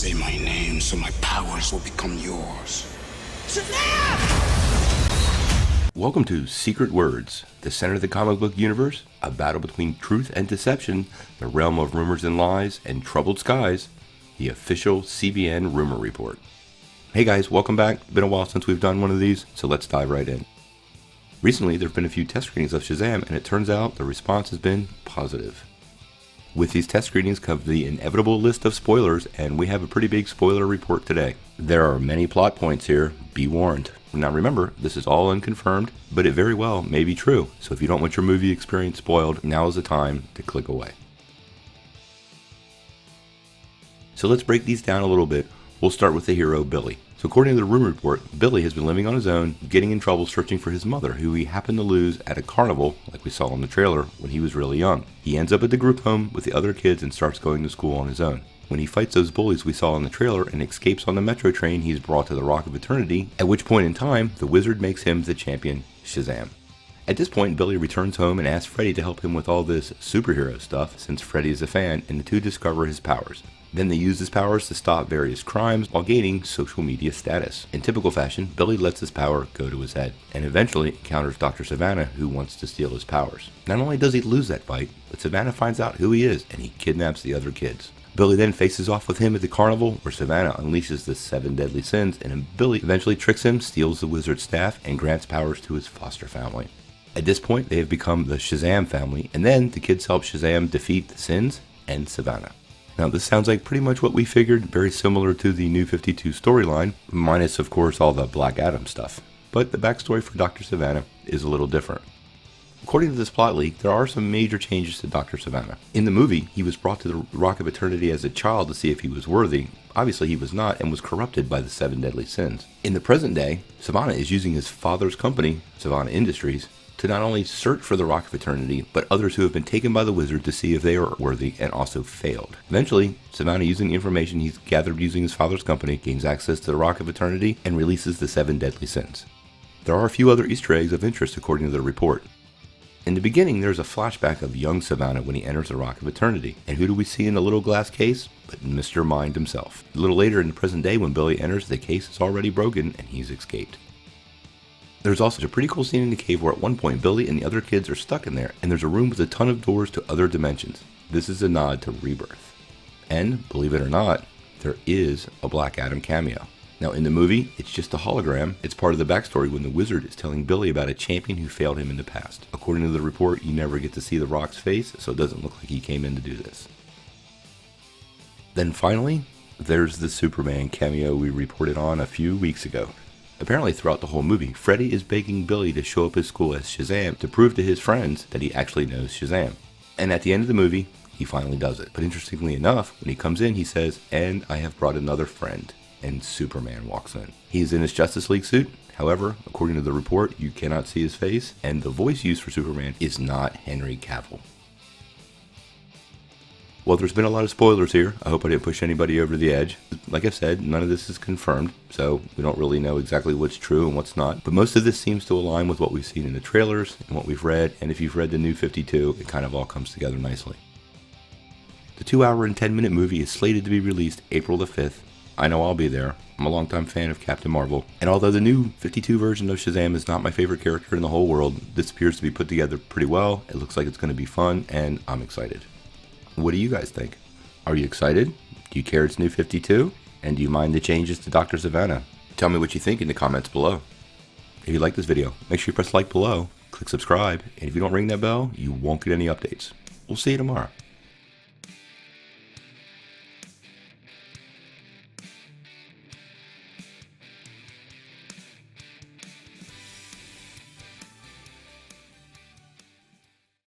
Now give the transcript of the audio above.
Say my name so my powers will become yours. Shazam! Welcome to Secret Words, the center of the comic book universe, a battle between truth and deception, the realm of rumors and lies, and troubled skies, the official CBN Rumor Report. Hey guys, welcome back. It's been a while since we've done one of these, so let's dive right in. Recently, there have been a few test screenings of Shazam, and it turns out the response has been positive. With these test screenings comes the inevitable list of spoilers, and we have a pretty big spoiler report today. There are many plot points here, be warned. Now remember, this is all unconfirmed, but it very well may be true, so if you don't want your movie experience spoiled, now is the time to click away. So let's break these down a little bit. We'll start with the hero, Billy. So according to the rumor report, Billy has been living on his own, getting in trouble searching for his mother, who he happened to lose at a carnival, like we saw in the trailer, when he was really young. He ends up at the group home with the other kids and starts going to school on his own. When he fights those bullies we saw in the trailer and escapes on the metro train, he's brought to the Rock of Eternity, at which point in time, the wizard makes him the champion, Shazam. At this point, Billy returns home and asks Freddy to help him with all this superhero stuff, since Freddy is a fan, and the two discover his powers. Then they use his powers to stop various crimes while gaining social media status. In typical fashion, Billy lets his power go to his head, and eventually encounters Dr. Savannah, who wants to steal his powers. Not only does he lose that fight, but Savannah finds out who he is, and he kidnaps the other kids. Billy then faces off with him at the carnival, where Savannah unleashes the 7 deadly sins, and Billy eventually tricks him, steals the wizard's staff, and grants powers to his foster family. At this point, they have become the Shazam family, and then the kids help Shazam defeat the sins and Savannah. Now this sounds like pretty much what we figured, very similar to the New 52 storyline, minus of course all the Black Adam stuff. But the backstory for Dr. Savannah is a little different. According to this plot leak, there are some major changes to Dr. Savannah. In the movie, he was brought to the Rock of Eternity as a child to see if he was worthy. Obviously he was not, and was corrupted by the 7 deadly sins. In the present day, Savannah is using his father's company, Savannah Industries, to not only search for the Rock of Eternity, but others who have been taken by the wizard to see if they are worthy and also failed. Eventually, Savannah, using the information he's gathered using his father's company, gains access to the Rock of Eternity and releases the 7 deadly sins. There are a few other Easter eggs of interest according to the report. In the beginning, there's a flashback of young Savannah when he enters the Rock of Eternity. And who do we see in the little glass case? But Mr. Mind himself. A little later in the present day, when Billy enters, the case is already broken and he's escaped. There's also a pretty cool scene in the cave where at one point Billy and the other kids are stuck in there, and there's a room with a ton of doors to other dimensions. This is a nod to Rebirth. And, believe it or not, there is a Black Adam cameo. Now in the movie, it's just a hologram. It's part of the backstory when the wizard is telling Billy about a champion who failed him in the past. According to the report, you never get to see the Rock's face, so it doesn't look like he came in to do this. Then finally, there's the Superman cameo we reported on a few weeks ago. Apparently throughout the whole movie, Freddy is begging Billy to show up at school as Shazam to prove to his friends that he actually knows Shazam. And at the end of the movie, he finally does it. But interestingly enough, when he comes in, he says, "And I have brought another friend." And Superman walks in. He's in his Justice League suit. However, according to the report, you cannot see his face, and the voice used for Superman is not Henry Cavill. Well, there's been a lot of spoilers here. I hope I didn't push anybody over the edge. Like I said, none of this is confirmed, so we don't really know exactly what's true and what's not. But most of this seems to align with what we've seen in the trailers and what we've read, and if you've read the New 52, it kind of all comes together nicely. The 2-hour and 10-minute movie is slated to be released April the 5th. I know I'll be there. I'm a longtime fan of Captain Marvel. And although the New 52 version of Shazam is not my favorite character in the whole world, this appears to be put together pretty well. It looks like it's going to be fun, and I'm excited. What do you guys think? Are you excited? Do you care it's New 52? And do you mind the changes to Dr. Savannah? Tell me what you think in the comments below. If you like this video, make sure you press like below, click subscribe, and if you don't ring that bell, you won't get any updates. We'll see you tomorrow.